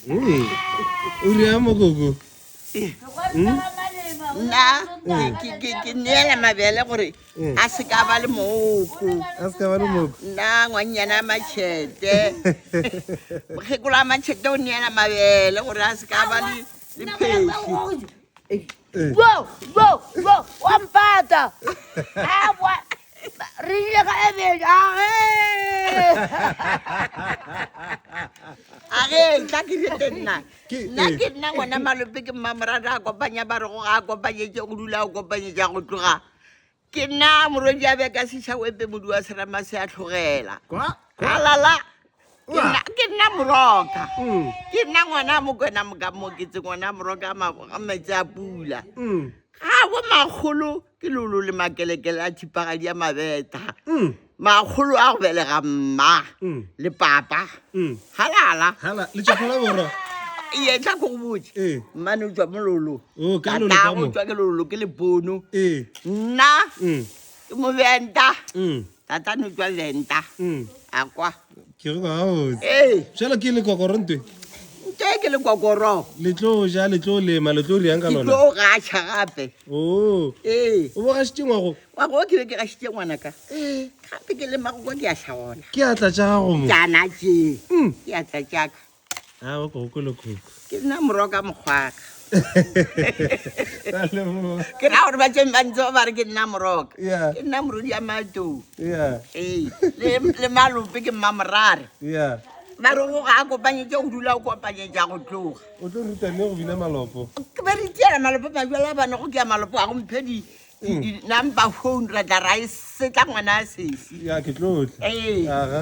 O re a mokoko. nna ke neela mabele gore a se ka ba le mooko A se ka ba le moko. nna ngwannyana a matšhete mokgekolo a matšhete o neela mabele gore a se ka ba le phesi wampata re ile ka ebeja age tla ke rete nna Ke- nna ke nna ngwana malope ke mmamorada a kopanya ba re go ga a kopanyetse go dula a kopanyetsa go tloga ke nna morodi a be ka sešha wepe modi wa serama se a tlhogela alala ke nna moroka ke nna ngwana mokwena moka moketse ngwana moroka a metsi a pula ga bo magolo ke lolo le makelekele a thipagadi a mabeta magolo a go belega mma le papa halala Hala le tšhogola borwa. ye tla ko go botse mmane o tswa mololo Oh, ka lolo ka mo. tatago tswa ke lolo ke lepono Eh. nna ke moventa Mm. tatane o tswa venta a kwa Ke go ga o. ee Jalo ke le kokorantwe. nte ke le kokoro Le tlo ja le tlo lema le tlo riang ka ke lona. tlo gašha gape Oh. ee O bo ga shitengwa go. wa go ke be ke gašitse ngwanaka gape ke le magoko ke a tlhagona Ke atla tša gago mo. jana tse ke a tsa jaaka Ah, o go le koko. ke nna moroka mokgwaka Ka le mo. ke ra gore ba tseng ba ntse ba re ke nna moroka Yeah. ke nna morodi ya matou Yeah. ee le malope ke mmamorare Yeah. ba re go ga a kopanyetse go dula o kopanyetsa go tloga O tlo ruta ne go bina malopo. ke ba re tiela malopo majala a bane go ke ya malopo a go mphe di-number phone ra tla ra e setla ngwana a sesi Ya ke tlo tla. ee Aga.